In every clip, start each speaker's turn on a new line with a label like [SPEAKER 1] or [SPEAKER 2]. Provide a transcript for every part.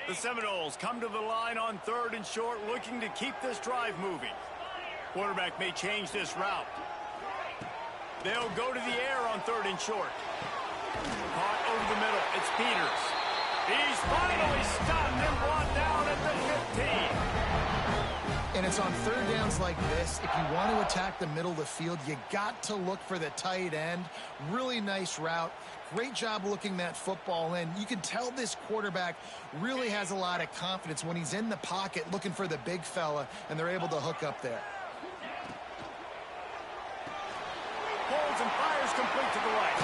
[SPEAKER 1] The Seminoles come to the line on 3rd and short, looking to keep this drive moving. Quarterback may change this route. They'll go to the air on 3rd and short. Caught over the middle. It's Peters. He's finally stopped and brought down at the 15.
[SPEAKER 2] And it's on 3rd downs like this. If you want to attack the middle of the field, you got to look for the tight end. Really nice route. Great job looking that football in. You can tell this quarterback really has a lot of confidence when he's in the pocket looking for the big fella, and they're able to hook up there.
[SPEAKER 1] Holds and fires complete to the right.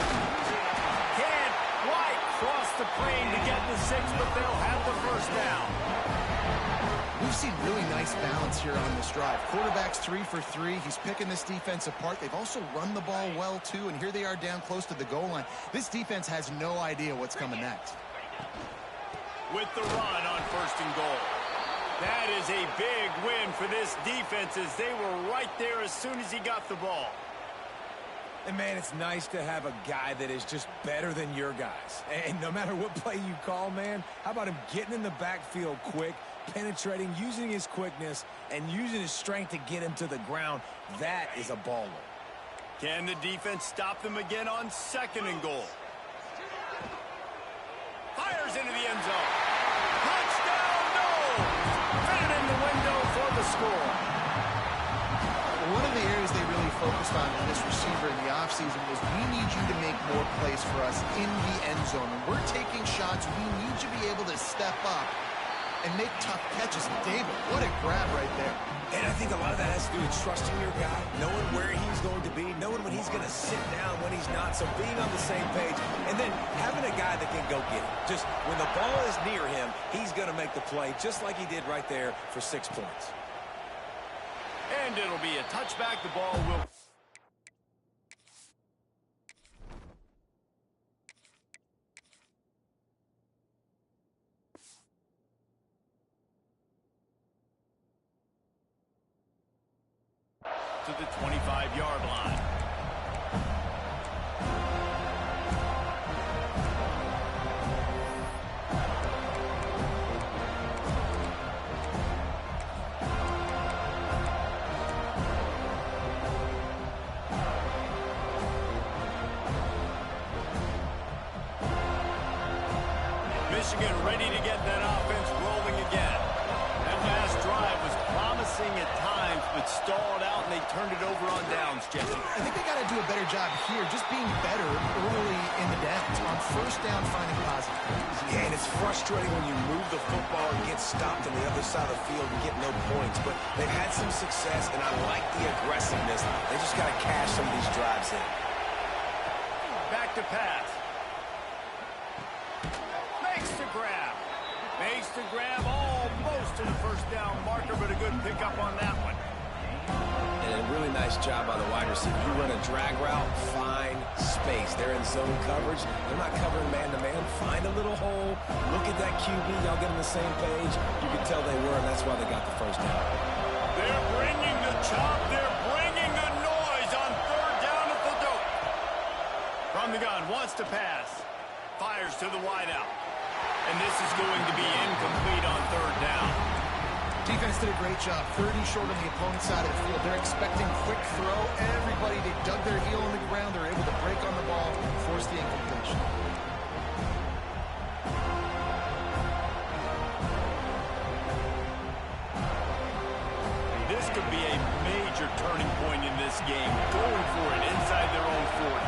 [SPEAKER 1] Can't quite cross the plane to get the 6, but they'll have the first down.
[SPEAKER 2] We've seen really nice balance here on this drive. Quarterback's 3 for 3. He's picking this defense apart. They've also run the ball well, too, and here they are down close to the goal line. This defense has no idea what's coming next.
[SPEAKER 1] With the run on 1st and goal. That is a big win for this defense as they were right there as soon as he got the ball.
[SPEAKER 3] And, man, it's nice to have a guy that is just better than your guys. And no matter what play you call, man, how about him getting in the backfield quick, penetrating, using his quickness, and using his strength to get him to the ground? That is a baller.
[SPEAKER 1] Can the defense stop them again on 2nd and goal? Fires into the end zone. Touchdown, no! Fit it in the window for the score.
[SPEAKER 2] One of the areas they really focused on with this receiver in the offseason was we need you to make more plays for us in the end zone. When we're taking shots, we need you to be able to step up and make tough catches. David, what a grab right there.
[SPEAKER 3] And I think a lot of that has to do with trusting your guy, knowing where he's going to be, knowing when he's going to sit down, when he's not, so being on the same page, and then having a guy that can go get it. Just when the ball is near him, he's going to make the play, just like he did right there for 6 points.
[SPEAKER 1] And it'll be a touchback. The ball will... to the 25-yard line. Michigan ready to get that offense rolling again. That last drive was promising at times, but stalled out, and they turned it over on downs, Jesse.
[SPEAKER 2] I think they got to do a better job here, just being better early in the downs. On 1st down, finding positive plays.
[SPEAKER 3] Yeah, and it's frustrating when you move the football and get stopped on the other side of the field and get no points. But they've had some success, and I like the aggressiveness. They just got to cash some of these drives in.
[SPEAKER 1] Back to pass. Makes the grab almost to the 1st down marker, but a good pickup on that one.
[SPEAKER 3] And a really nice job by the wide receiver. You run a drag route, find space. They're in zone coverage. They're not covering man-to-man. Find a little hole. Look at that QB. Y'all get on the same page. You can tell they were, and that's why they got the 1st down.
[SPEAKER 1] They're bringing the chop. They're bringing the noise on 3rd down at the dope. From the gun, wants to pass. Fires to the wideout. And this is going to be incomplete on 3rd down.
[SPEAKER 2] Defense did a great job. 30 short on the opponent's side of the field. They're expecting quick throw. Everybody, they dug their heel on the ground. They're able to break on the ball and force the incompletion.
[SPEAKER 1] This could be a major turning point in this game. Going for it inside their own 40.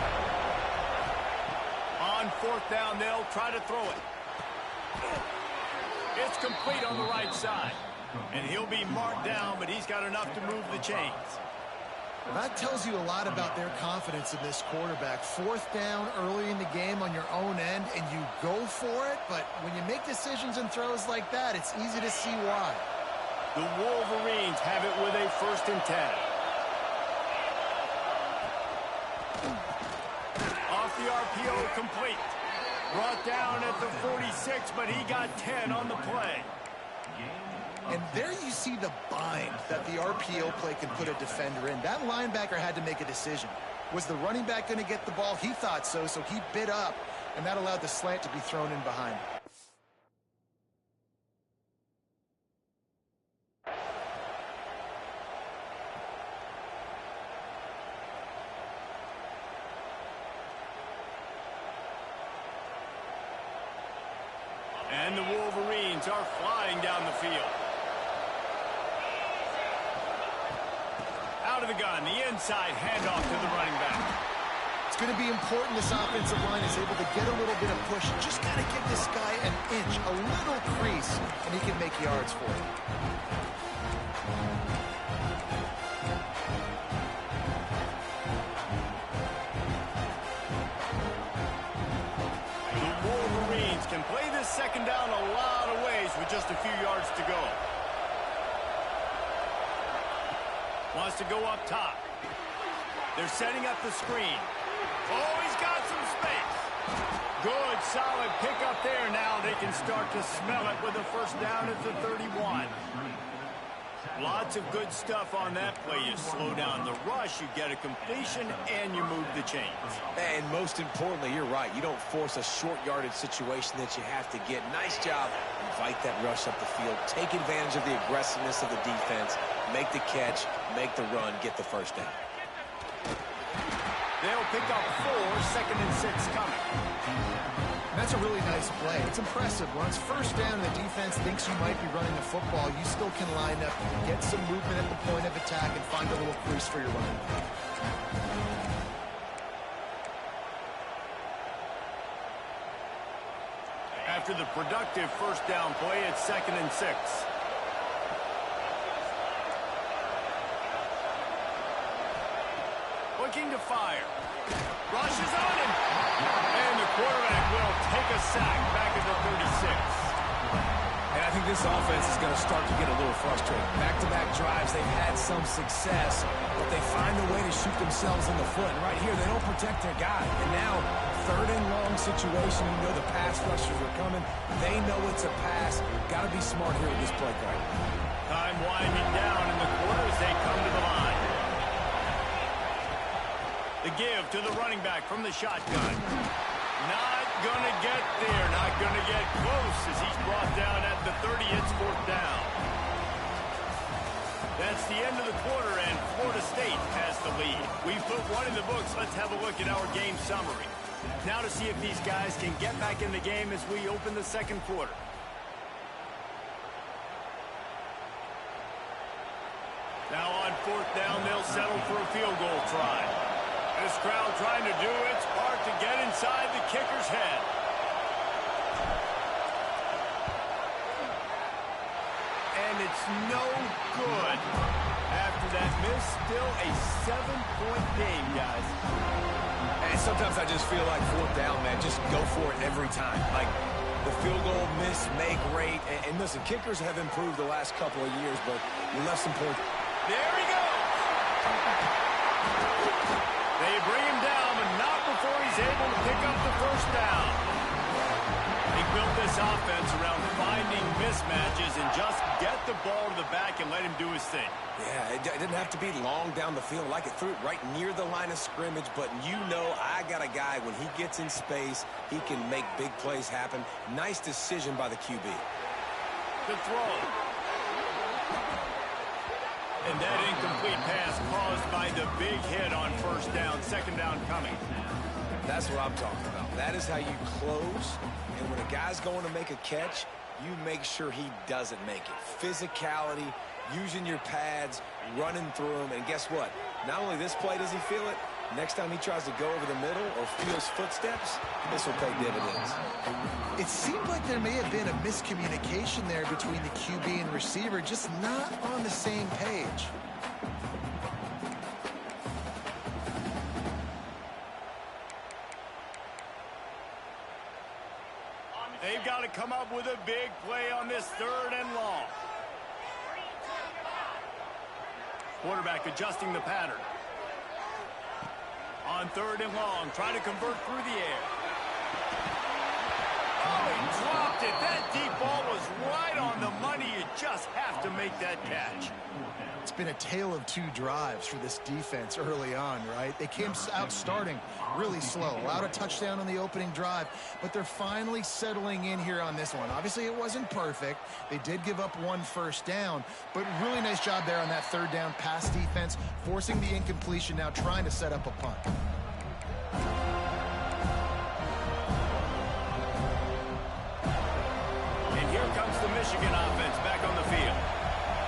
[SPEAKER 1] On 4th down, they'll try to throw it. It's complete on the right side. And he'll be marked down, but he's got enough to move the chains.
[SPEAKER 2] Well, that tells you a lot about their confidence in this quarterback. 4th down early in the game on your own end, and you go for it. But when you make decisions and throws like that, it's easy to see why.
[SPEAKER 1] The Wolverines have it with a 1st and 10. Off the RPO, complete. Brought down at the 46, but he got 10 on the play.
[SPEAKER 2] And there you see the bind that the RPO play can put a defender in. That linebacker had to make a decision. Was the running back going to get the ball? He thought so, so he bit up, and that allowed the slant to be thrown in behind.
[SPEAKER 1] And the Wolverines are flying down the field. Out of the gun, the inside handoff to the running back.
[SPEAKER 2] It's going to be important this offensive line is able to get a little bit of push. Just got to give this guy an inch, a little crease, and he can make yards for it.
[SPEAKER 1] The Wolverines can play this second down a lot of ways with just a few yards to go. Wants to go up top. They're setting up the screen. Oh, he's got some space. Good, solid pickup there. Now they can start to smell it with a first down at the 31. Lots of good stuff on that play. You slow down the rush, you get a completion, and you move the chains.
[SPEAKER 3] And most importantly, you're right. You don't force a short yardage situation that you have to get. Nice job. Invite that rush up the field. Take advantage of the aggressiveness of the defense. Make the catch, make the run, get the first down.
[SPEAKER 1] They'll pick up 4, 2nd and 6 coming.
[SPEAKER 2] That's a really nice play. It's impressive. When it's first down and the defense thinks you might be running the football, you still can line up, get some movement at the point of attack, and find a little crease for your running back.
[SPEAKER 1] After the productive first down play, it's 2nd and 6. Looking to fire. Rushes on him. And the quarterback will take a sack back at the 36.
[SPEAKER 3] And I think this offense is going to start to get a little frustrated. Back-to-back drives, they've had some success, but they find a way to shoot themselves in the foot. And right here, they don't protect their guy. And now, 3rd and long situation, you know the pass rushers are coming. They know it's a pass. Got to be smart here with this play call.
[SPEAKER 1] Time winding down in the quarter as they come to the line. The give to the running back from the shotgun. Not going to get there. Not going to get close as he's brought down at the 30. It's 4th down. That's the end of the quarter, and Florida State has the lead. We've put one in the books. Let's have a look at our game summary. Now to see if these guys can get back in the game as we open the second quarter. Now on 4th down, they'll settle for a field goal try. This crowd trying to do its part to get inside the kicker's head. And it's no good. After that miss, still a 7-point game, guys.
[SPEAKER 3] And sometimes I just feel like 4th down, man, just go for it every time. Like the field goal miss, make rate. And listen, kickers have improved the last couple of years, but you left some points.
[SPEAKER 1] There he goes. They bring him down, but not before he's able to pick up the first down. He built this offense around finding mismatches and just get the ball to the back and let him do his thing.
[SPEAKER 3] Yeah, it didn't have to be long down the field. Like it threw it right near the line of scrimmage, but you know I got a guy, when he gets in space, he can make big plays happen. Nice decision by the QB.
[SPEAKER 1] To throw. And that incomplete pass caused by the big hit on first down. 2nd down coming.
[SPEAKER 3] That's what I'm talking about. That is how you close. And when a guy's going to make a catch, you make sure he doesn't make it. Physicality, using your pads, running through them. And guess what? Not only this play does he feel it, next time he tries to go over the middle or feels footsteps, this will pay dividends.
[SPEAKER 2] It seemed like there may have been a miscommunication there between the QB and receiver, just not on the same page.
[SPEAKER 1] They've got to come up with a big play on this 3rd and long. Quarterback adjusting the pattern. On 3rd and long, trying to convert through the air. Oh, he dropped it. That deep ball was right on the money. You just have to make that catch.
[SPEAKER 2] It's been a tale of 2 drives for this defense early on, right? They came out starting really slow, allowed a touchdown on the opening drive, but they're finally settling in here on this one. Obviously, it wasn't perfect. They did give up 1 first down, but really nice job there on that 3rd down pass defense, forcing the incompletion, now trying to set up a punt.
[SPEAKER 1] here comes the Michigan offense back on the field.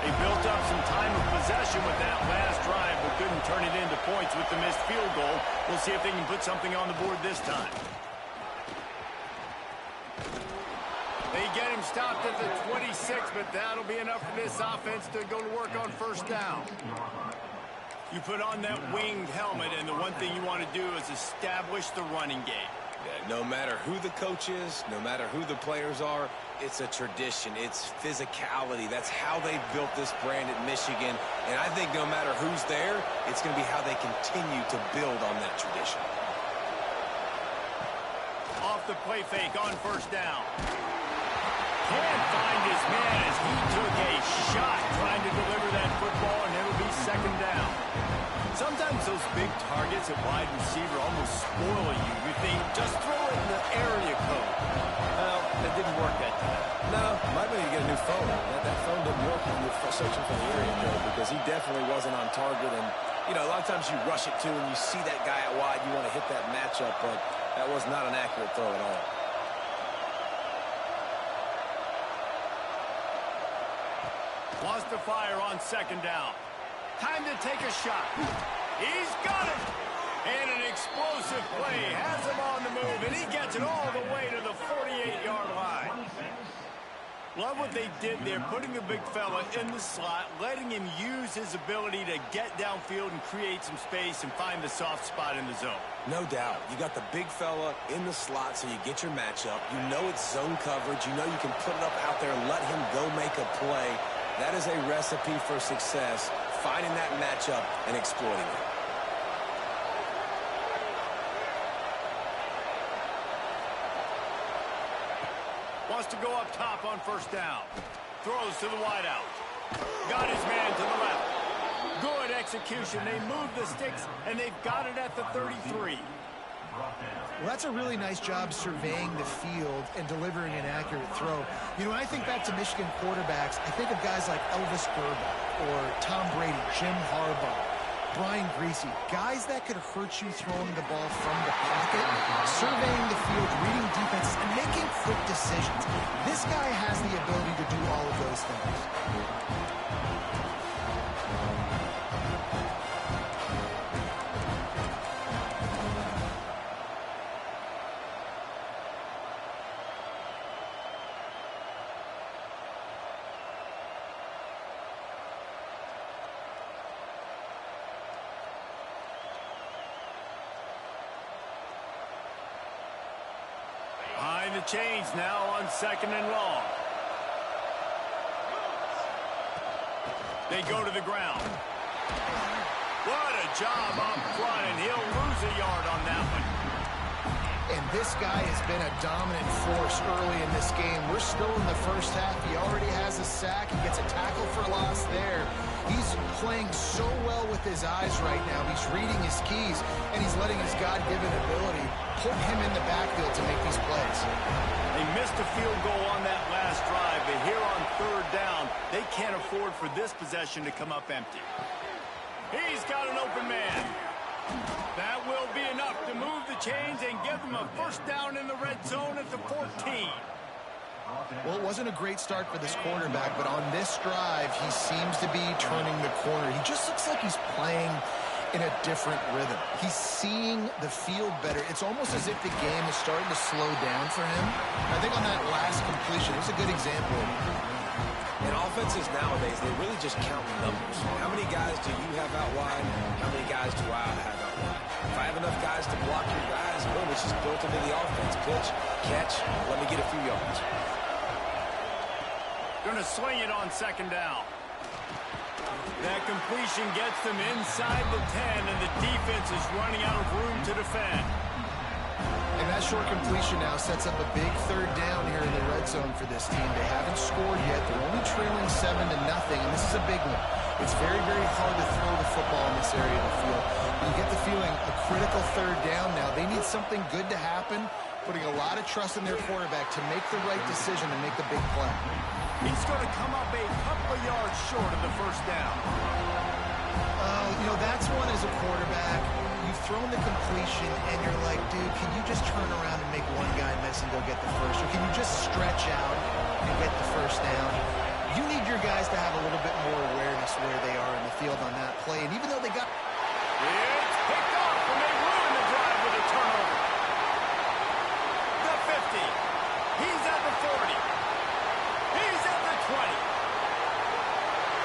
[SPEAKER 1] They built up some time of possession with that last drive, but couldn't turn it into points with the missed field goal. We'll see if they can put something on the board this time. They get him stopped at the 26, but that'll be enough for this offense to go to work on first down. You put on that winged helmet, and the one thing you want to do is establish the running game.
[SPEAKER 3] Yeah, no matter who the coach is, no matter who the players are, it's a tradition. It's physicality. That's how they built this brand at Michigan. And I think no matter who's there, it's going to be how they continue to build on that tradition.
[SPEAKER 1] Off the play fake on first down. Can't find his man as he took a shot trying to deliver that football, and it'll be second down. Sometimes those big targets at wide receiver almost spoil you. You think, just throw it in the area code. Well, that didn't work that time.
[SPEAKER 3] No, might be to get a new phone. That phone didn't work when you're searching for the area code because he definitely wasn't on target. And, you know, a lot of times you rush it to and you see that guy out wide, you want to hit that matchup, but that was not an accurate throw at all.
[SPEAKER 1] Wants to fire on second down. Time to take a shot. He's got it. And an explosive play has him on the move, and he gets it all the way to the 48-yard line. Love what they did there, putting the big fella in the slot, letting him use his ability to get downfield and create some space and find the soft spot in the zone.
[SPEAKER 3] No doubt. You got the big fella in the slot so you get your matchup. You know it's zone coverage. You know you can put it up out there and let him go make a play. That is a recipe for success, finding that matchup and exploiting it.
[SPEAKER 1] Wants to go up top on first down. Throws to the wideout. Got his man to the left. Good execution. They move the sticks, and they've got it at the 33.
[SPEAKER 2] Well, that's a really nice job surveying the field and delivering an accurate throw. You know, when I think back to Michigan quarterbacks, I think of guys like Elvis Grbac or Tom Brady, Jim Harbaugh, Brian Griese, guys that could hurt you throwing the ball from the pocket, surveying the field, reading defenses, and making quick decisions. This guy has the ability to do all of those things.
[SPEAKER 1] Behind the chains now on second and long. They go to the ground. What a job up front, and he'll lose a yard on that one.
[SPEAKER 2] And this guy has been a dominant force early in this game. We're still in the first half. He already has a sack. He gets a tackle for loss there. He's playing so well with his eyes right now. He's reading his keys, and he's letting his God-given ability put him in the backfield to make these plays.
[SPEAKER 1] They missed a field goal on that last drive, but here on third down, they can't afford for this possession to come up empty. He's got an open man. That will be enough to move the chains and give them a first down in the red zone at the 14.
[SPEAKER 2] Well, it wasn't a great start for this quarterback, but on this drive, he seems to be turning the corner. He just looks like he's playing in a different rhythm. He's seeing the field better. It's almost as if the game is starting to slow down for him. I think on that last completion, it was a good example.
[SPEAKER 3] And offenses nowadays, they really just count numbers. How many guys do you have out wide? How many guys do I have out wide? If I have enough guys to block your guys, boom, it's just built into the offense. Pitch, catch, let me get a few yards.
[SPEAKER 1] Going to swing it on second down. That completion gets them inside the 10, and the defense is running out of room to defend.
[SPEAKER 2] And that short completion now sets up a big third down here in the red zone for this team. They haven't scored yet. They're only trailing 7-0, and this is a big one. It's very, very hard to throw the football in this area of the field. But you get the feeling a critical third down now. They need something good to happen, putting a lot of trust in their quarterback to make the right decision and make the big play.
[SPEAKER 1] He's going to come up a couple of yards short of the first down.
[SPEAKER 2] You know, that's one as a quarterback. You've thrown the completion, and you're like, dude, can you just turn around and make one guy miss and go get the first? Or can you just stretch out and get first down. You need your guys to have a little bit more awareness where they are in the field on that play. And even though they got...
[SPEAKER 1] It's picked off, and they ruin the drive with a turnover. The 50. He's at the 40. He's at the 20.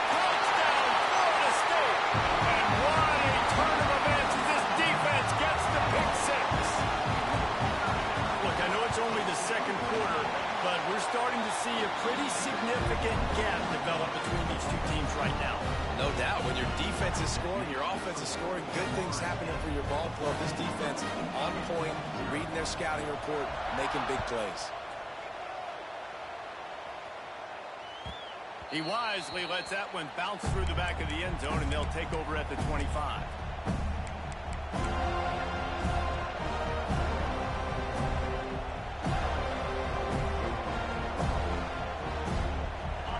[SPEAKER 1] Touchdown, Florida State. And what a turn of events as this defense gets the pick six. Look, I know it's only the second quarter, but we're starting to see a pretty significant gap develop between these two teams right now.
[SPEAKER 3] No doubt. When your defense is scoring, your offense is scoring, good things happening for your ball club. This defense on point, reading their scouting report, making big plays.
[SPEAKER 1] He wisely lets that one bounce through the back of the end zone, and they'll take over at the 25.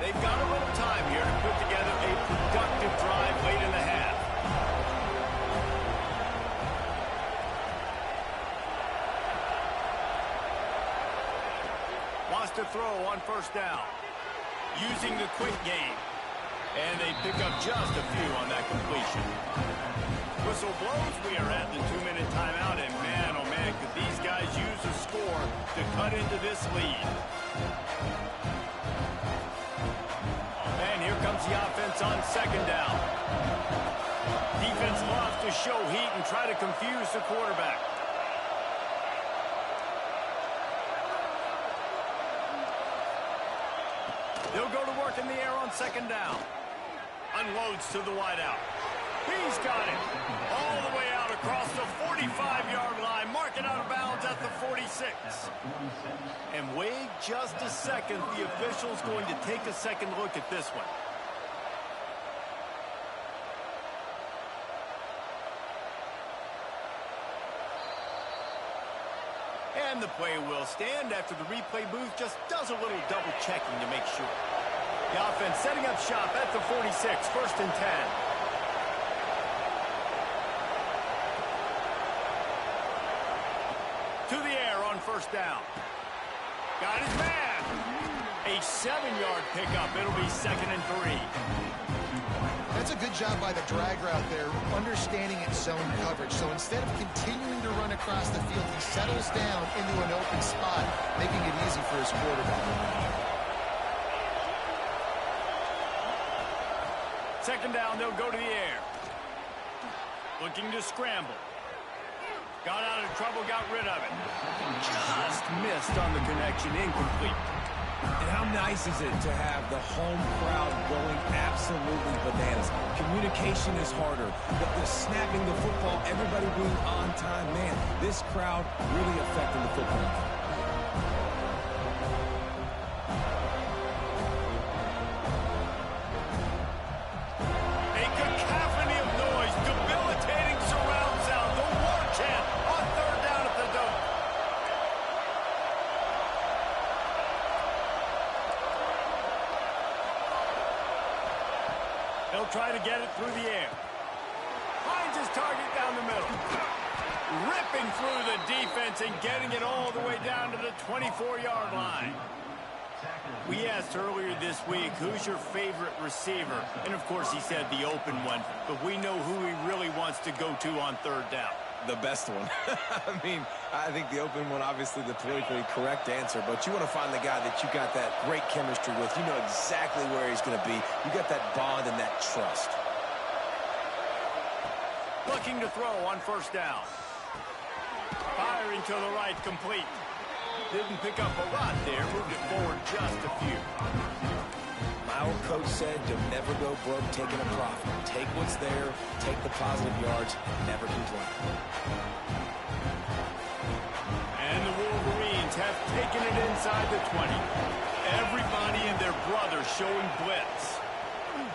[SPEAKER 1] They've got a little time here to put together a productive drive late in the half. Wants to throw on first down. Using the quick game. And they pick up just a few on that completion. Whistle blows. We are at the 2-minute timeout. And man, oh man, could these guys use a score to cut into this lead. And here comes the offense on second down. Defense loves to show heat and try to confuse the quarterback. They'll go to work in the air on second down. Unloads to the wideout. He's got it. All the way out across the 45-yard line. Marking out of bounds at the 46. And wait just a second. The official's going to take a second look at this one. And the play will stand after the replay booth just does a little double checking to make sure. The offense setting up shop at the 46, first and 10. To the air on first down. Got his man. A 7-yard pickup. It'll be second and 3.
[SPEAKER 2] That's a good job by the drag route there, understanding its zone coverage. So instead of continuing to run across the field, he settles down into an open spot, making it easy for his quarterback.
[SPEAKER 1] Second down, they'll go to the air. Looking to scramble. Got out of trouble, got rid of it. Just missed on the connection, incomplete.
[SPEAKER 3] And how nice is it to have the home crowd going absolutely bananas? Communication is harder, but the snapping the football, everybody being on time, man, this crowd really affecting the football game.
[SPEAKER 1] A cacophony of noise, debilitating surround sound, the war chant on third down at the Dome. They'll try to get it through the air. Finds his target down the middle. Ripping through the defense and getting it all the way down to the 24-yard line. We asked earlier this week, who's your favorite receiver? And, of course, he said the open one. But we know who he really wants to go to on third down.
[SPEAKER 3] The best one. I mean, I think the open one, obviously the politically correct answer, but you want to find the guy that you got that great chemistry with. You know exactly where he's going to be. You got that bond and that trust.
[SPEAKER 1] Looking to throw on first down. Firing to the right, complete. Didn't pick up a lot there. Moved it forward just a few.
[SPEAKER 3] My old coach said you'll never go broke taking a profit. Take what's there, take the positive yards, and never complain.
[SPEAKER 1] And the Wolverines have taken it inside the 20. Everybody and their brother showing blitz.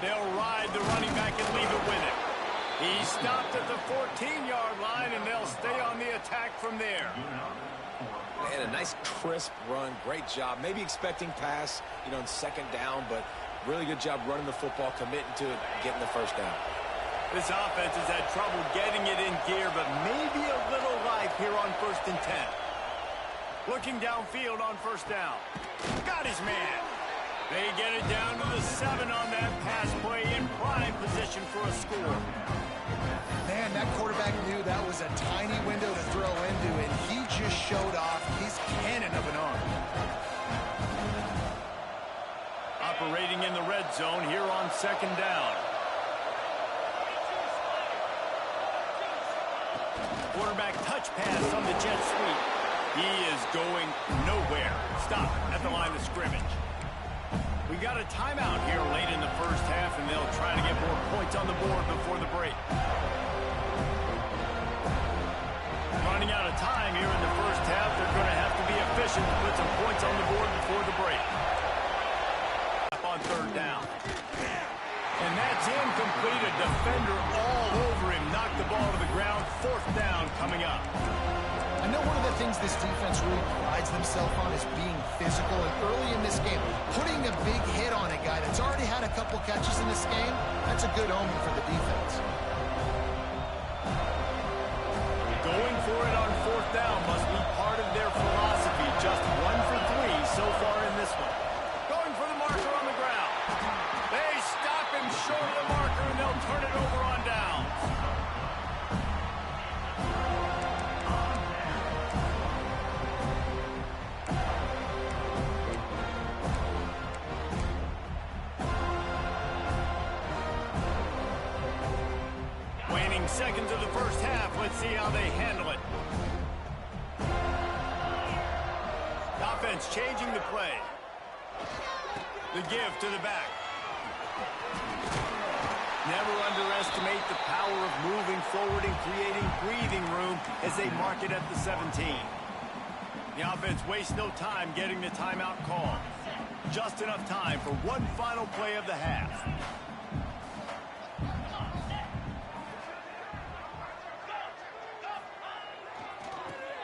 [SPEAKER 1] They'll ride the running back and leave it with it. He stopped at the 14-yard line, and they'll stay on the attack from there.
[SPEAKER 3] Man, a nice crisp run. Great job. Maybe expecting pass, in second down, but really good job running the football, committing to it, getting the first down.
[SPEAKER 1] This offense has had trouble getting it in gear, but maybe a little life here on first and 10. Looking downfield on first down. Got his man. They get it down to the 7 on that pass play, in prime position for a score.
[SPEAKER 2] Man, that quarterback knew that was a tiny window to throw into, and he just showed off his cannon of an arm.
[SPEAKER 1] Operating in the red zone here on 2nd down. Quarterback touch pass on the jet sweep. He is going nowhere. Stop at the line of scrimmage. We got a timeout here late in the first half, and they'll try to get more points on the board before the break. Running out of time here in the first half. They're going to have to be efficient to put some points on the board before the break. On 3rd down. And that's incomplete. A defender all over him. Knocked the ball to the ground. 4th down coming up.
[SPEAKER 2] I know one of the things this defense really prides themselves on is being physical, and early in this game, putting a big hit on a guy that's already had a couple catches in this game, that's a good omen for the defense.
[SPEAKER 1] Going for it on 4th down must be part of their philosophy. Just 1 for 3 so far in this one. Going for the marker on the ground. They stop him short of the marker, and they'll turn it over on downs. Waning seconds of the first half. Let's see how they handle it. Offense changing the play. The give to the back. Never underestimate the power of moving forward and creating breathing room as they mark it at the 17. The offense wastes no time getting the timeout call. Just enough time for one final play of the half.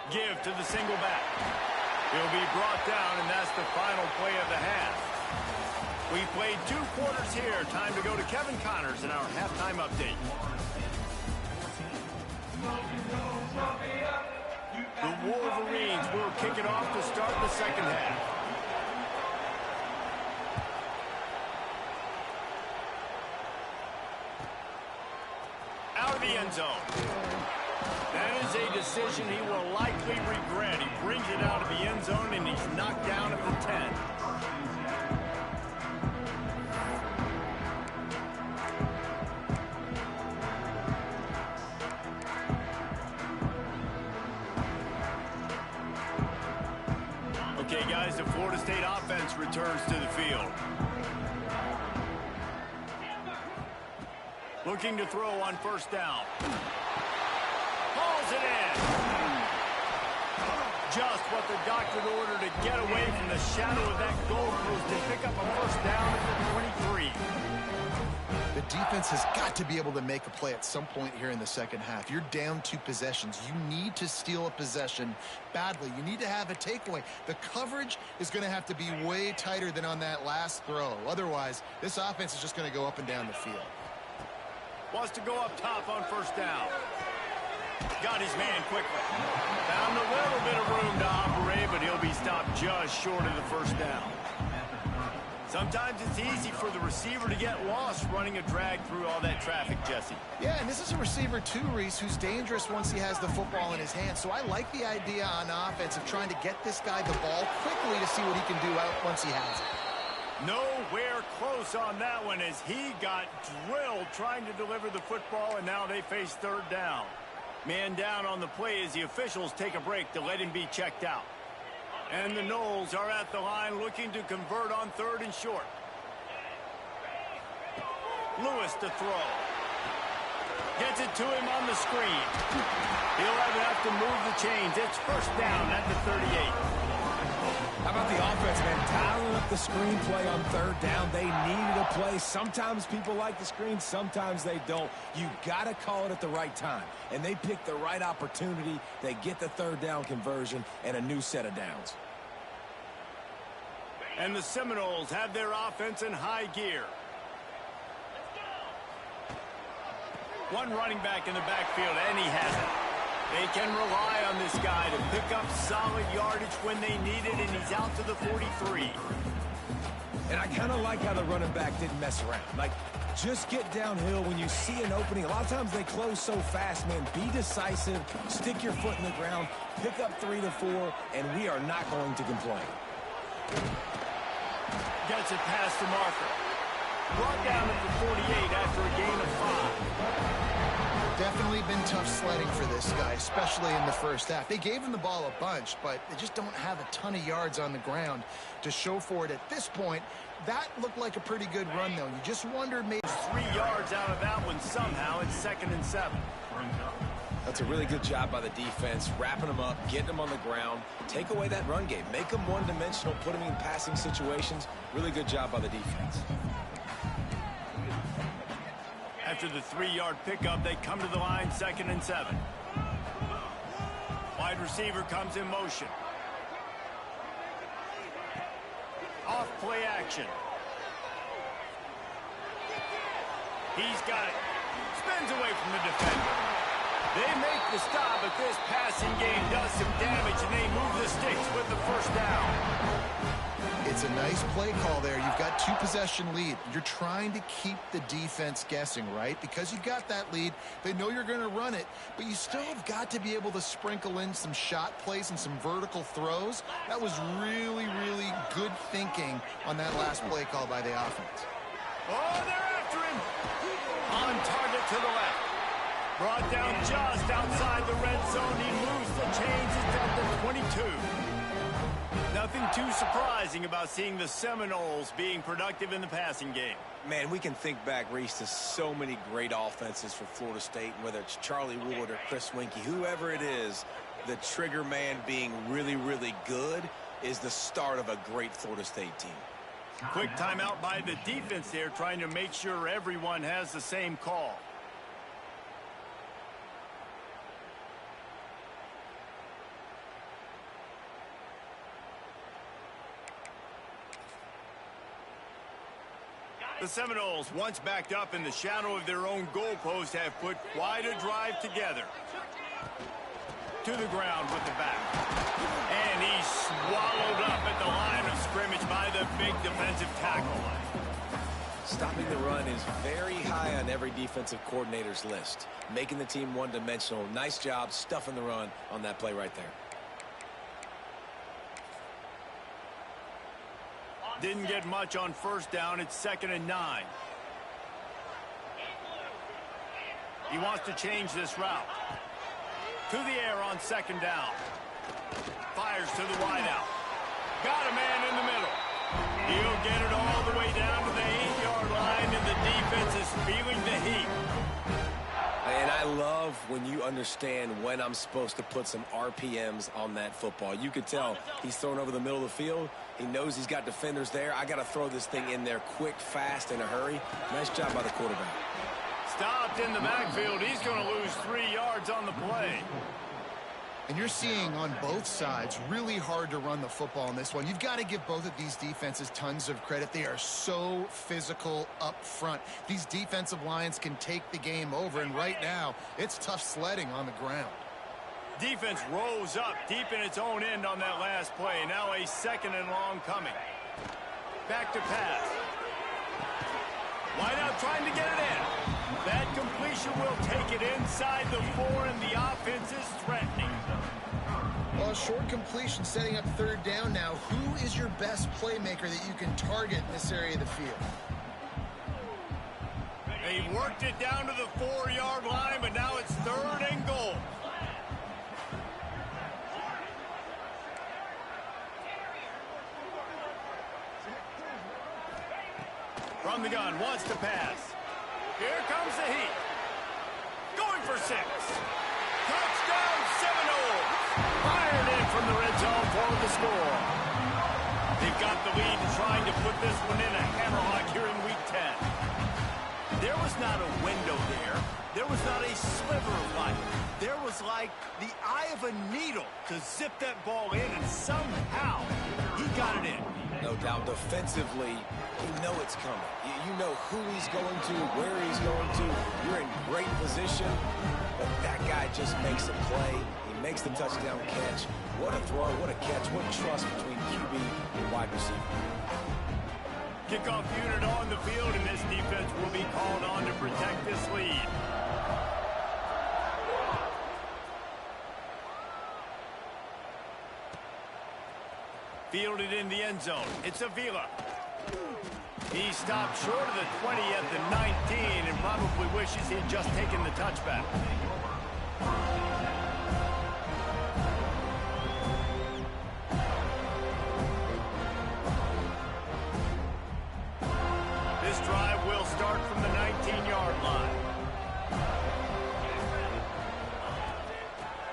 [SPEAKER 1] Give to the single back. He'll be brought down, and that's the final play of the half. We played 2 quarters here. Time to go to Kevin Connors in our halftime update. The Wolverines will kick it off to start the second half. Out of the end zone. That is a decision he will likely regret. He brings it out of the end zone, and he's knocked down at the 10. Okay, guys, the Florida State offense returns to the field. Looking to throw on 1st down. Hauls it in. Just what the doctor ordered to get away from the shadow of that goalpost and pick up a 1st down at the 23.
[SPEAKER 2] The defense has got to be able to make a play at some point here in the second half. You're down 2 possessions. You need to steal a possession badly. You need to have a takeaway. The coverage is going to have to be way tighter than on that last throw. Otherwise, this offense is just going to go up and down the field.
[SPEAKER 1] Wants to go up top on 1st down. Got his man quickly. Found a little bit of room to operate, but he'll be stopped just short of the 1st down. Sometimes it's easy for the receiver to get lost running a drag through all that traffic, Jesse.
[SPEAKER 2] Yeah, and this is a receiver too, Reese, who's dangerous once he has the football in his hands. So I like the idea on offense of trying to get this guy the ball quickly to see what he can do out once he has it.
[SPEAKER 1] Nowhere close on that one as he got drilled trying to deliver the football, and now they face 3rd down. Man down on the play as the officials take a break to let him be checked out. And the Noles are at the line looking to convert on 3rd and short. Lewis to throw. Gets it to him on the screen. He'll have to move the chains. It's 1st down at the 38.
[SPEAKER 3] How about the offense, man? Dialing up the screen play on 3rd down. They needed a play. Sometimes people like the screen, sometimes they don't. You got to call it at the right time. And they pick the right opportunity. They get the 3rd down conversion and a new set of downs.
[SPEAKER 1] And the Seminoles have their offense in high gear. One running back in the backfield, and he has it. They can rely on this guy to pick up solid yardage when they need it, and he's out to the 43.
[SPEAKER 3] And I kind of like how the running back didn't mess around. Like, just get downhill when you see an opening. A lot of times they close so fast, man. Be decisive, stick your foot in the ground, pick up 3 to 4, and we are not going to complain.
[SPEAKER 1] Gets it past the marker. Brought down at the 48 after a gain of 5.
[SPEAKER 2] Definitely been tough sledding for this guy, especially in the first half. They gave him the ball a bunch, but they just don't have a ton of yards on the ground to show for it at this point. That looked like a pretty good run, though. You just wondered maybe
[SPEAKER 1] 3 yards out of that one somehow. It's 2nd and 7.
[SPEAKER 3] That's a really good job by the defense, wrapping them up, getting them on the ground. Take away that run game. Make them one-dimensional, put them in passing situations. Really good job by the defense.
[SPEAKER 1] After the 3-yard pickup, they come to the line, 2nd and 7. Wide receiver comes in motion. Off play action. He's got it. Spins away from the defender. They make the stop, but this passing game does some damage, and they move the sticks with the first down.
[SPEAKER 2] it's a nice play call there. You've got 2-possession lead. You're trying to keep the defense guessing, right? Because you got that lead, they know you're going to run it, but you still have got to be able to sprinkle in some shot plays and some vertical throws. That was really, really good thinking on that last play call by the offense.
[SPEAKER 1] Oh, they're after him. On target to the left. Brought down just outside the red zone. He moves the chains. It's at the 22. Nothing too surprising about seeing the Seminoles being productive in the passing game.
[SPEAKER 3] Man, we can think back, Reese, to so many great offenses for Florida State, whether it's Charlie Wood or Chris Winkie, whoever it is, the trigger man being really, really good is the start of a great Florida State team.
[SPEAKER 1] Quick timeout by the defense there, trying to make sure everyone has the same call. The Seminoles, once backed up in the shadow of their own goalpost, have put quite a drive together. To the ground with the back. And he's swallowed up at the line of scrimmage by the big defensive tackle.
[SPEAKER 3] Stopping the run is very high on every defensive coordinator's list. Making the team one-dimensional. Nice job stuffing the run on that play right there.
[SPEAKER 1] Didn't get much on first down. It's 2nd and 9. He wants to change this route. To the air on 2nd down. Fires to the wideout. Got a man in the middle. He'll get it all the way down to the 8-yard line, and the defense is feeling the heat.
[SPEAKER 3] And I love when you understand when I'm supposed to put some RPMs on that football. You could tell he's thrown over the middle of the field. He knows he's got defenders there. I got to throw this thing in there quick, fast, in a hurry. Nice job by the quarterback.
[SPEAKER 1] Stopped in the backfield. He's going to lose 3 yards on the play.
[SPEAKER 2] And you're seeing on both sides really hard to run the football in this one. You've got to give both of these defenses tons of credit. They are so physical up front. These defensive lines can take the game over, and right now it's tough sledding on the ground.
[SPEAKER 1] Defense rose up deep in its own end on that last play. Now a 2nd and long coming. Back to pass. Wideout trying to get it in. That completion will take it inside the 4, and the offense is threatening.
[SPEAKER 2] Well, short completion setting up 3rd down now. Who is your best playmaker that you can target in this area of the field?
[SPEAKER 1] They worked it down to the 4-yard line, but now it's 3rd and goal. From the gun, wants to pass. Here comes the heat. Going for 6. Touchdown, Seminoles. Fired in from the red zone for the score. They've got the lead and trying to put this one in a hammerlock here in week 10. There was not a window there. There was not a sliver of light. There was like the eye of a needle to zip that ball in, and somehow he got it in.
[SPEAKER 3] No doubt defensively, you know it's coming. You know who he's going to, where he's going to. You're in great position, but that guy just makes a play. He makes the touchdown catch. What a throw, what a catch, what trust between QB and wide receiver.
[SPEAKER 1] Kickoff unit on the field, and this defense will be called on to protect this lead. Fielded in the end zone. It's Avila. He stopped short of the 20 at the 19 and probably wishes he'd just taken the touchback. This drive will start from the 19-yard line.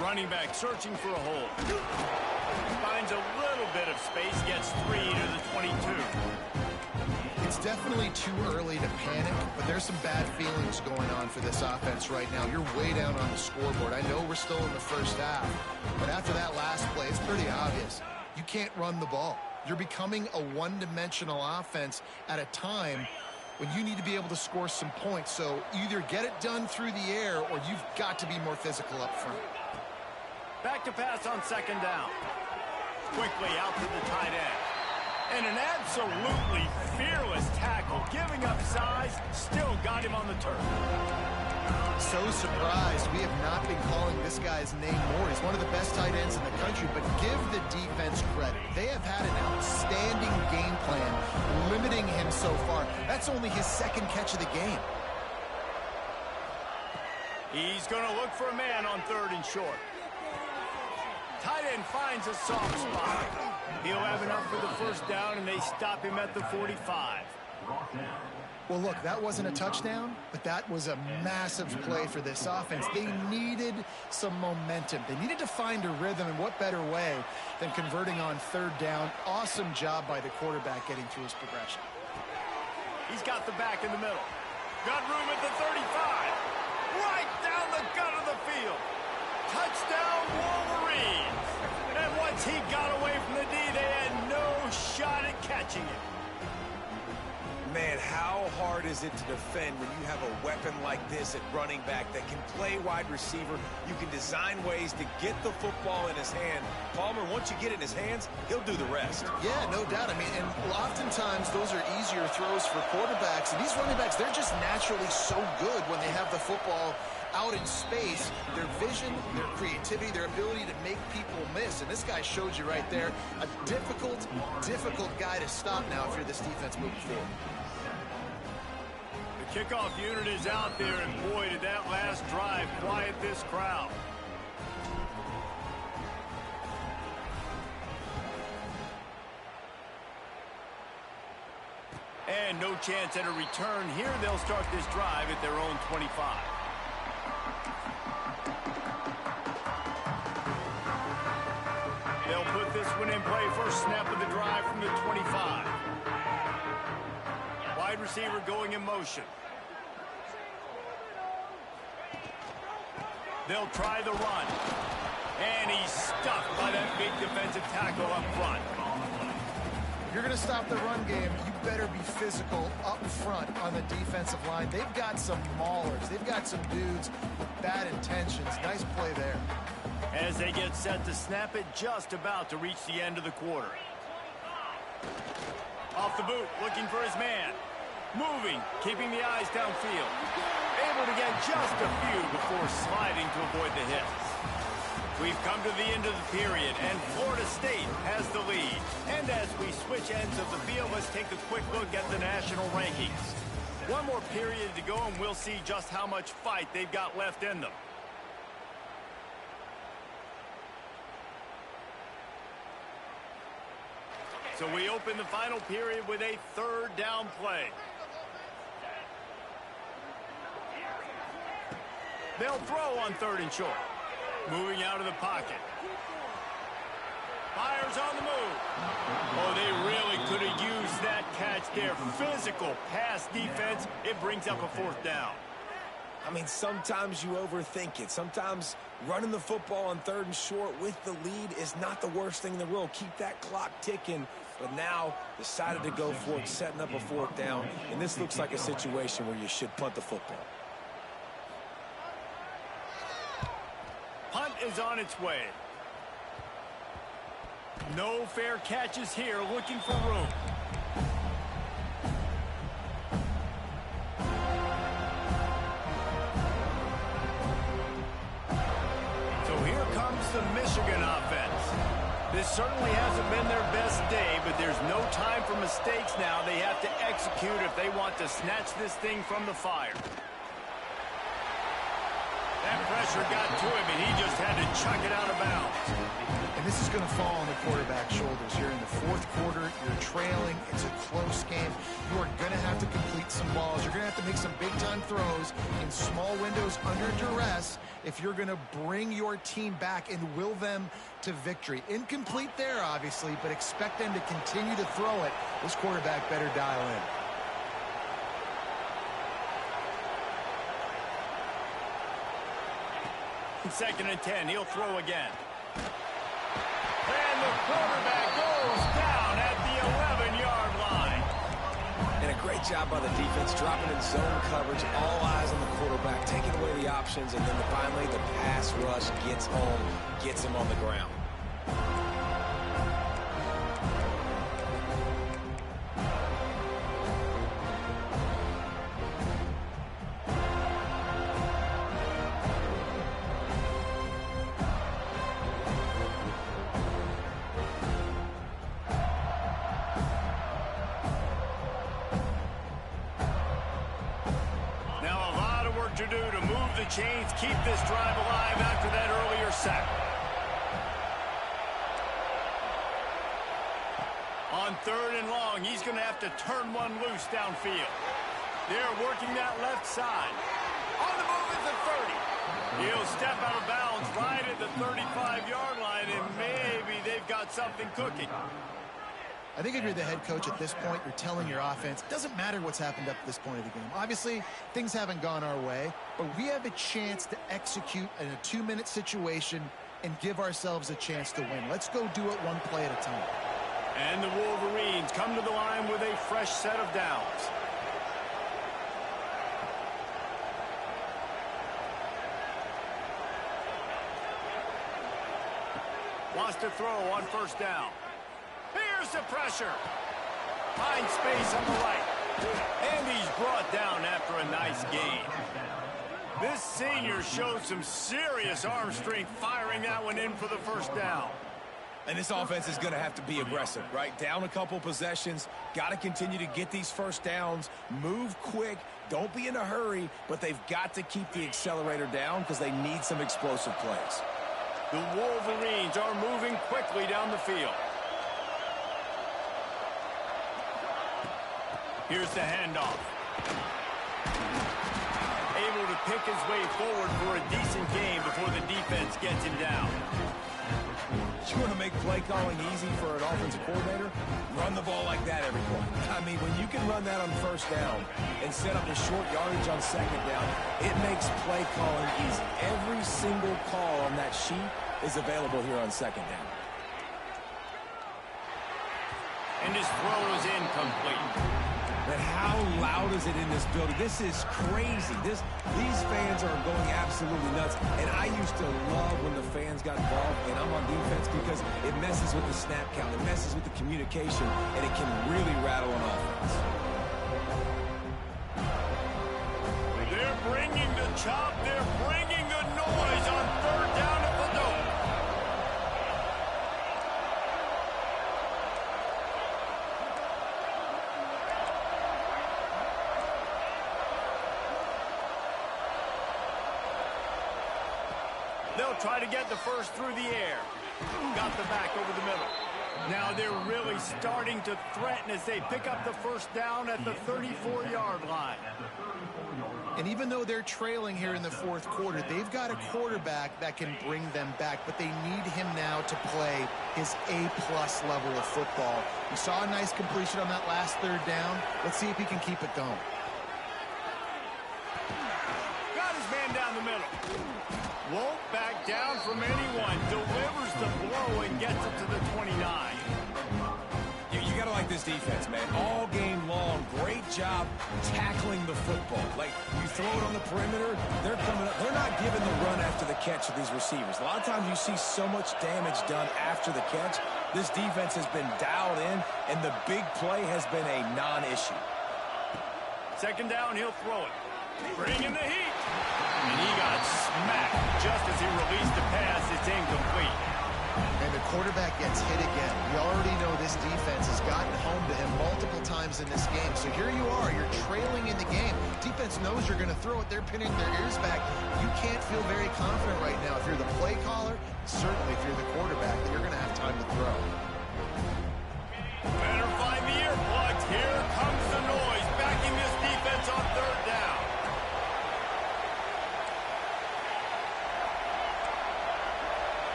[SPEAKER 1] Running back searching for a hole. Finds a little bit of space, gets 3 to the 22.
[SPEAKER 2] It's definitely too early to panic, but there's some bad feelings going on for this offense right now. You're way down on the scoreboard. I know we're still in the first half, but after that last play, it's pretty obvious. You can't run the ball. You're becoming a one-dimensional offense at a time when you need to be able to score some points. So either get it done through the air or you've got to be more physical up front.
[SPEAKER 1] Back to pass on second down. Quickly out to the tight end. And an absolutely fearless tackle, giving up size, still got him on the turf.
[SPEAKER 2] So surprised we have not been calling this guy's name more. He's one of the best tight ends in the country, but give the defense credit. They have had an outstanding game plan, limiting him so far. That's only his second catch of the game.
[SPEAKER 1] He's going to look for a man on 3rd and short. Tight end finds a soft spot. He'll have enough for the first down, and they stop him at the 45.
[SPEAKER 2] Well, look, that wasn't a touchdown, but that was a massive play for this offense. They needed some momentum. They needed to find a rhythm, and what better way than converting on 3rd down. Awesome job by the quarterback getting through his progression.
[SPEAKER 1] He's got the back in the middle. Got room at the 35. Right down the gut of the field. Touchdown, Wolverines. And once he got away from the D, they had no shot at catching him.
[SPEAKER 3] Man, how hard is it to defend when you have a weapon like this at running back that can play wide receiver? You can design ways to get the football in his hand. Palmer, once you get it in his hands, he'll do the rest.
[SPEAKER 2] Yeah, no doubt. I mean, and oftentimes those are easier throws for quarterbacks. And these running backs, they're just naturally so good when they have the football out in space. Their vision, their creativity, their ability to make people miss. And this guy showed you right there, a difficult guy to stop now if you're this defense moving forward.
[SPEAKER 1] The kickoff unit is out there, and boy, did that last drive quiet this crowd. And no chance at a return here. They'll start this drive at their own 25. They'll put this one in play. First snap of the drive from the 25. Wide receiver going in motion. They'll try the run. And he's stuffed by that big defensive tackle up front.
[SPEAKER 2] If you're going to stop the run game, you better be physical up front on the defensive line. They've got some maulers. They've got some dudes with bad intentions. Nice play there.
[SPEAKER 1] As they get set to snap it, just about to reach the end of the quarter. Off the boot, looking for his man. Moving, keeping the eyes downfield. Able to get just a few before sliding to avoid the hit. We've come to the end of the period, and Florida State has the lead. And as we switch ends of the field, let's take a quick look at the national rankings. One more period to go, and we'll see just how much fight they've got left in them. So we open the final period with a 3rd down play. They'll throw on 3rd and short. Moving out of the pocket. Fires on the move. Oh, they really could have used that catch there. Physical pass defense. It brings up a 4th down.
[SPEAKER 3] I mean, sometimes you overthink it. Sometimes running the football on 3rd and short with the lead is not the worst thing in the world. Keep that clock ticking. But now decided to go for it, setting up a 4th down. And this looks like a situation where you should punt the football.
[SPEAKER 1] Punt is on its way. No fair catches here, looking for room. the Michigan offense. This certainly hasn't been their best day, but there's no time for mistakes now. They have to execute if they want to snatch this thing from the fire. That pressure got to him, and he just had to chuck it out of bounds.
[SPEAKER 2] And this is going to fall on the quarterback's shoulders here in the fourth quarter. You're trailing. It's a close game. You are going to have to complete some balls. You're going to have to make some big-time throws in small windows under duress if you're going to bring your team back and will them to victory. Incomplete there, obviously, but expect them to continue to throw it. This quarterback better dial in.
[SPEAKER 1] Second and 10, he'll throw again. And the quarterback goes down at the 11-yard line.
[SPEAKER 3] And a great job by the defense, dropping in zone coverage, all eyes on the quarterback, taking away the options, and then finally the pass rush gets home, gets him on the ground.
[SPEAKER 1] To do to move the chains, keep this drive alive after that earlier sack. On third and long, he's going to have to turn one loose downfield. They're working that left side. On the move at the 30. He'll step out of bounds right at the 35-yard line, and maybe they've got something cooking.
[SPEAKER 2] I think if you're the head coach at this point, you're telling your offense, it doesn't matter what's happened up to this point of the game. Obviously, things haven't gone our way, but we have a chance to execute in a 2-minute situation and give ourselves a chance to win. Let's go do it one play at a time.
[SPEAKER 1] And the Wolverines come to the line with a fresh set of downs. Wants to throw on first down. Here's the pressure. Finds space on the right. And he's brought down after a nice gain. This senior showed some serious arm strength firing that one in for the first down.
[SPEAKER 3] And this offense is going to have to be aggressive, right? Down a couple possessions. Got to continue to get these first downs. Move quick. Don't be in a hurry, but they've got to keep the accelerator down because they need some explosive plays.
[SPEAKER 1] The Wolverines are moving quickly down the field. Here's the handoff. Able to pick his way forward for a decent game before the defense gets him down.
[SPEAKER 3] You want to make play calling easy for an offensive coordinator? Run the ball like that every play. I mean, when you can run that on first down and set up a short yardage on second down, it makes play calling easy. Every single call on that sheet is available here on second down.
[SPEAKER 1] And his throw is incomplete.
[SPEAKER 3] But how loud is it in this building? This is crazy. These fans are going absolutely nuts. And I used to love when the fans got involved, and I'm on defense because it messes with the snap count. It messes with the communication, and it can really rattle an offense.
[SPEAKER 1] They're bringing the chop. They're bringing the noise on third down at the dome. They'll try to get the first through the air. Got the back over the middle. Now they're really starting to threaten as they pick up the first down at the 34-yard line.
[SPEAKER 2] And even though they're trailing here in the fourth quarter, they've got a quarterback that can bring them back, but they need him now to play his A-plus level of football. We saw a nice completion on that last third down. Let's see if he can keep it going.
[SPEAKER 1] Got his man down the middle. Won't back down from anyone. Delivers the blow and gets it to the 29.
[SPEAKER 3] You got to like this defense, man. All game long, great job tackling the football. Like, you throw it on the perimeter, they're coming up. They're not giving the run after the catch of these receivers. A lot of times you see so much damage done after the catch. This defense has been dialed in, and the big play has been a non-issue.
[SPEAKER 1] Second down, he'll throw it. Bringing the heat. And he got smacked just as he released the pass. It's incomplete.
[SPEAKER 2] And the quarterback gets hit again. We already know this defense has gotten home to him multiple times in this game. So here you are. You're trailing in the game. Defense knows you're going to throw it. They're pinning their ears back. You can't feel very confident right now if you're the play caller, certainly if you're the quarterback, that you're going to have time to throw.
[SPEAKER 1] Better find the earplugs. Here comes the noise. Backing this defense on third down.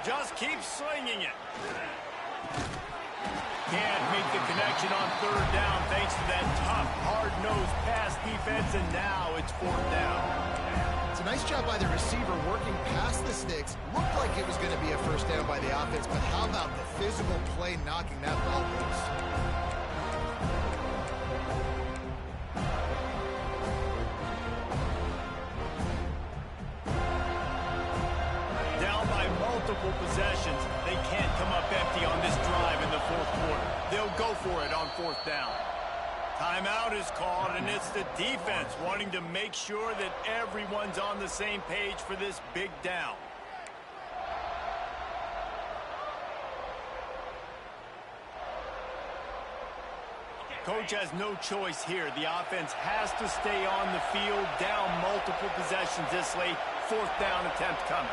[SPEAKER 1] Just keep slinging it. Can't make the connection on third down thanks to that tough, hard-nosed pass defense, and now it's fourth down.
[SPEAKER 2] It's a nice job by the receiver working past the sticks. Looked like it was going to be a first down by the offense, but how about the physical play knocking that ball loose?
[SPEAKER 1] Multiple possessions. They can't come up empty on this drive in the fourth quarter. They'll go for it on fourth down. Timeout is called, and it's the defense wanting to make sure that everyone's on the same page for this big down. Coach has no choice here. The offense has to stay on the field, down multiple possessions this late. Fourth down attempt coming.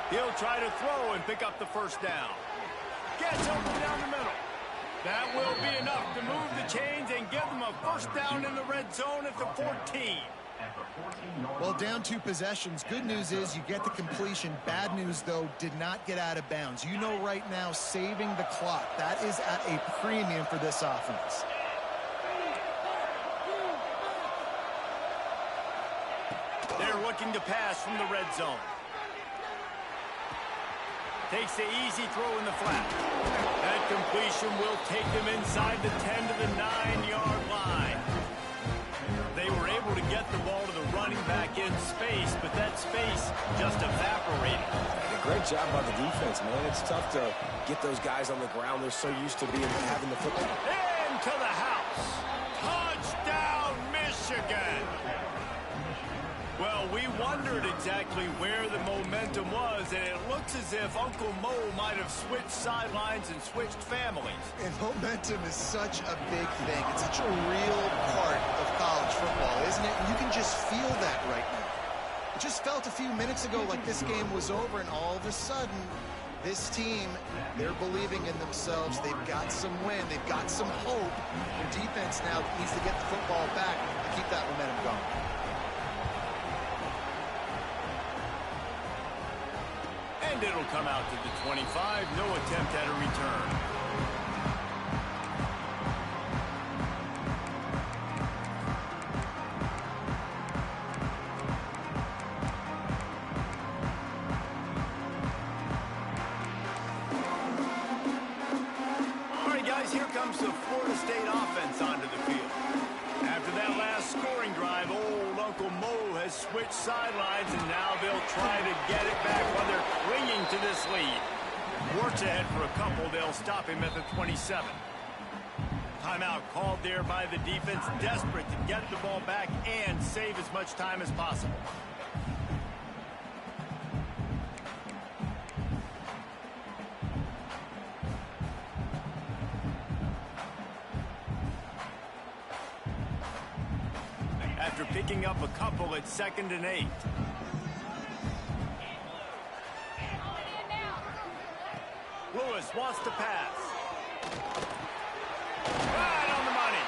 [SPEAKER 1] He'll try to throw and pick up the first down. Gets open down the middle. That will be enough to move the chains and give them a first down in the red zone at the 14.
[SPEAKER 2] Well, down 2 possessions. Good news is you get the completion. Bad news, though, did not get out of bounds. You know right now, saving the clock, that is at a premium for this offense.
[SPEAKER 1] They're looking to pass from the red zone. Takes the easy throw in the flat. That completion will take them inside the 10 to the 9-yard line. They were able to get the ball to the running back in space, but that space just evaporated.
[SPEAKER 3] Great job by the defense, man. It's tough to get those guys on the ground. They're so used to having the football.
[SPEAKER 1] Into the house. Touchdown, Michigan. Well, we wondered exactly where the momentum was, and it looks as if Uncle Mo might have switched sidelines and switched families.
[SPEAKER 2] And momentum is such a big thing. It's such a real part of college football, isn't it? And you can just feel that right now. It just felt a few minutes ago like this game was over, and all of a sudden, this team, they're believing in themselves. They've got some wind. They've got some hope. Their defense now needs to get the football back to keep that momentum going.
[SPEAKER 1] And it'll come out to the 25. No attempt at a return. All right, guys, here comes the Florida State offense onto the field. After that last scoring drive, old Uncle Mo has switched sidelines, and now they'll try to get it back while they're clinging to this lead. Works ahead for a couple. They'll stop him at the 27. Timeout called there by the defense, desperate to get the ball back and save as much time as possible. After picking up a couple at 2nd and 8. Lewis wants to pass. Right on the money.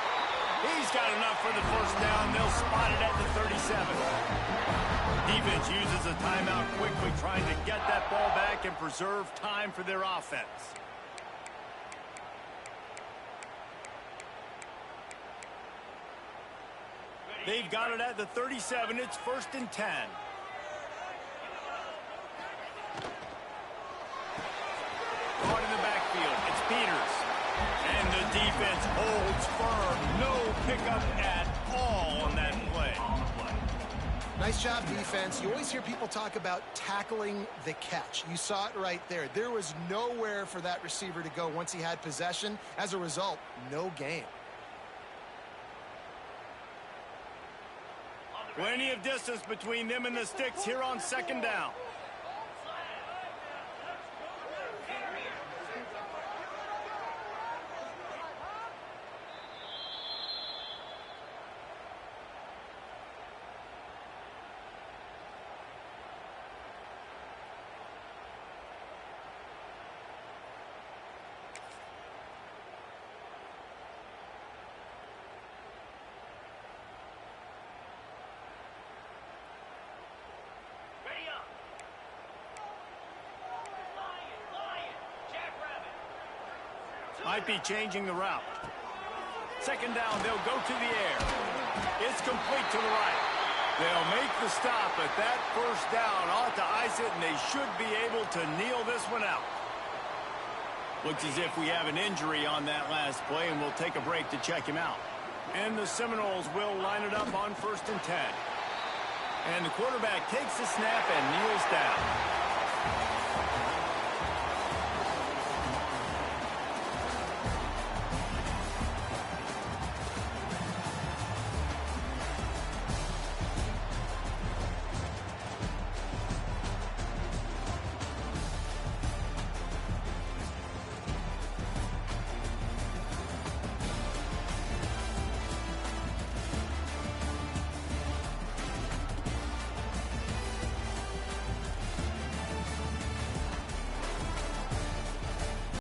[SPEAKER 1] He's got enough for the first down. They'll spot it at the 37. Defense uses a timeout quickly, trying to get that ball back and preserve time for their offense. They've got it at the 37. It's 1st and 10. Caught in the backfield. It's Peters. And the defense holds firm. No pickup at all on that play.
[SPEAKER 2] Nice job, defense. You always hear people talk about tackling the catch. You saw it right there. There was nowhere for that receiver to go once he had possession. As a result, no gain.
[SPEAKER 1] Plenty of distance between them and the sticks here on second down. Might be changing the route. Second down, they'll go to the air. It's complete to the right. They'll make the stop, but that first down ought to ice it, and they should be able to kneel this one out. Looks as if we have an injury on that last play, and we'll take a break to check him out. And the Seminoles will line it up on 1st and 10. And the quarterback takes the snap and kneels down.